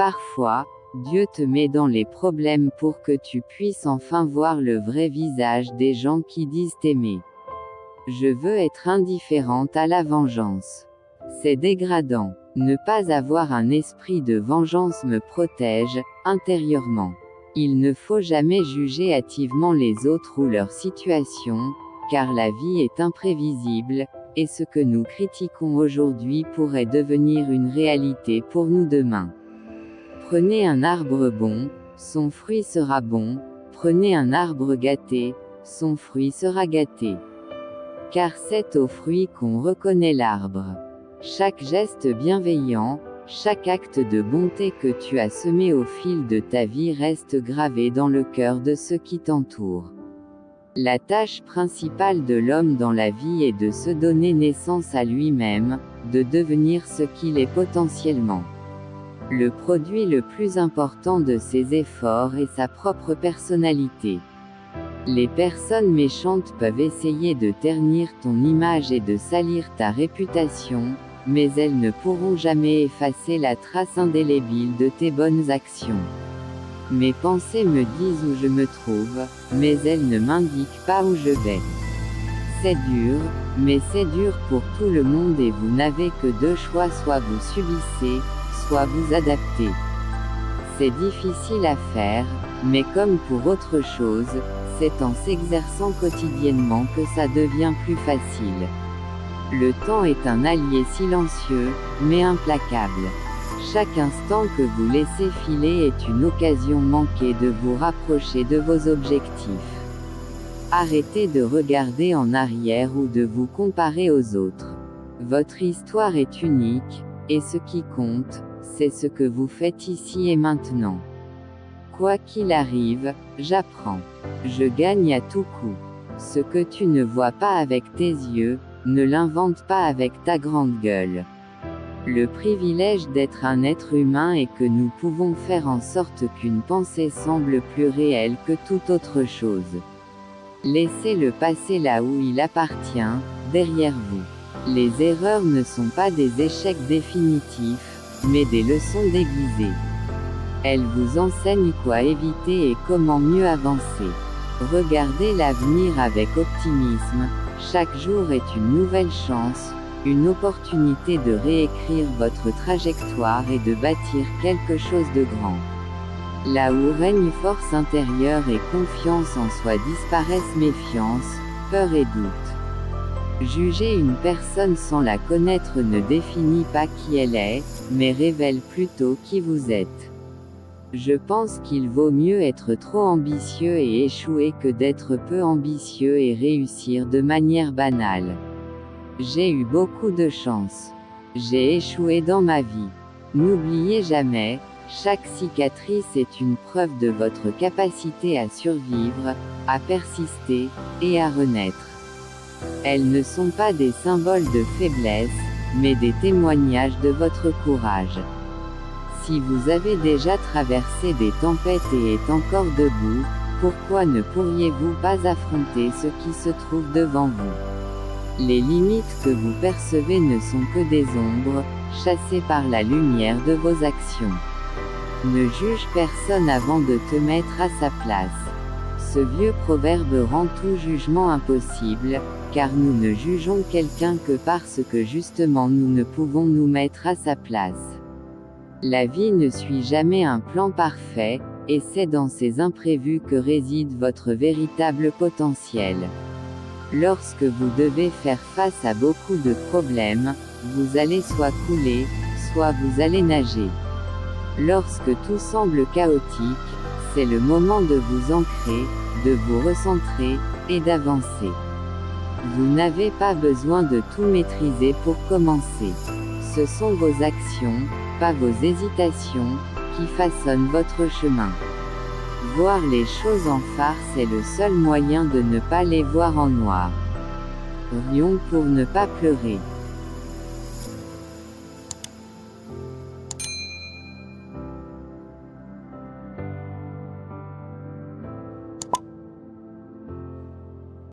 Parfois, Dieu te met dans les problèmes pour que tu puisses enfin voir le vrai visage des gens qui disent t'aimer. Je veux être indifférente à la vengeance. C'est dégradant. Ne pas avoir un esprit de vengeance me protège, intérieurement. Il ne faut jamais juger hâtivement les autres ou leur situation, car la vie est imprévisible, et ce que nous critiquons aujourd'hui pourrait devenir une réalité pour nous demain. Prenez un arbre bon, son fruit sera bon, prenez un arbre gâté, son fruit sera gâté. Car c'est au fruit qu'on reconnaît l'arbre. Chaque geste bienveillant, chaque acte de bonté que tu as semé au fil de ta vie reste gravé dans le cœur de ceux qui t'entourent. La tâche principale de l'homme dans la vie est de se donner naissance à lui-même, de devenir ce qu'il est potentiellement. Le produit le plus important de ses efforts est sa propre personnalité. Les personnes méchantes peuvent essayer de ternir ton image et de salir ta réputation, mais elles ne pourront jamais effacer la trace indélébile de tes bonnes actions. Mes pensées me disent où je me trouve, mais elles ne m'indiquent pas où je vais. C'est dur, mais c'est dur pour tout le monde et vous n'avez que deux choix, soit vous subissez, soit vous adaptez. C'est difficile à faire, mais comme pour autre chose, c'est en s'exerçant quotidiennement que ça devient plus facile. Le temps est un allié silencieux, mais implacable. Chaque instant que vous laissez filer est une occasion manquée de vous rapprocher de vos objectifs. Arrêtez de regarder en arrière ou de vous comparer aux autres. Votre histoire est unique, et ce qui compte, c'est ce que vous faites ici et maintenant. Quoi qu'il arrive, j'apprends. Je gagne à tout coup. Ce que tu ne vois pas avec tes yeux, ne l'invente pas avec ta grande gueule. Le privilège d'être un être humain est que nous pouvons faire en sorte qu'une pensée semble plus réelle que toute autre chose. Laissez le passé là où il appartient, derrière vous. Les erreurs ne sont pas des échecs définitifs, mais des leçons déguisées. Elles vous enseignent quoi éviter et comment mieux avancer. Regardez l'avenir avec optimisme, chaque jour est une nouvelle chance, une opportunité de réécrire votre trajectoire et de bâtir quelque chose de grand. Là où règne force intérieure et confiance en soi disparaissent méfiance, peur et doute. Juger une personne sans la connaître ne définit pas qui elle est, mais révèle plutôt qui vous êtes. Je pense qu'il vaut mieux être trop ambitieux et échouer que d'être peu ambitieux et réussir de manière banale. J'ai eu beaucoup de chance. J'ai échoué dans ma vie. N'oubliez jamais, chaque cicatrice est une preuve de votre capacité à survivre, à persister, et à renaître. Elles ne sont pas des symboles de faiblesse, mais des témoignages de votre courage. Si vous avez déjà traversé des tempêtes et êtes encore debout, pourquoi ne pourriez-vous pas affronter ce qui se trouve devant vous? Les limites que vous percevez ne sont que des ombres, chassées par la lumière de vos actions. Ne juge personne avant de te mettre à sa place. Ce vieux proverbe rend tout jugement impossible, car nous ne jugeons quelqu'un que parce que justement nous ne pouvons nous mettre à sa place. La vie ne suit jamais un plan parfait, et c'est dans ces imprévus que réside votre véritable potentiel. Lorsque vous devez faire face à beaucoup de problèmes, vous allez soit couler, soit vous allez nager. Lorsque tout semble chaotique, c'est le moment de vous ancrer, de vous recentrer, et d'avancer. Vous n'avez pas besoin de tout maîtriser pour commencer. Ce sont vos actions, pas vos hésitations, qui façonnent votre chemin. Voir les choses en farce est le seul moyen de ne pas les voir en noir. Rions pour ne pas pleurer.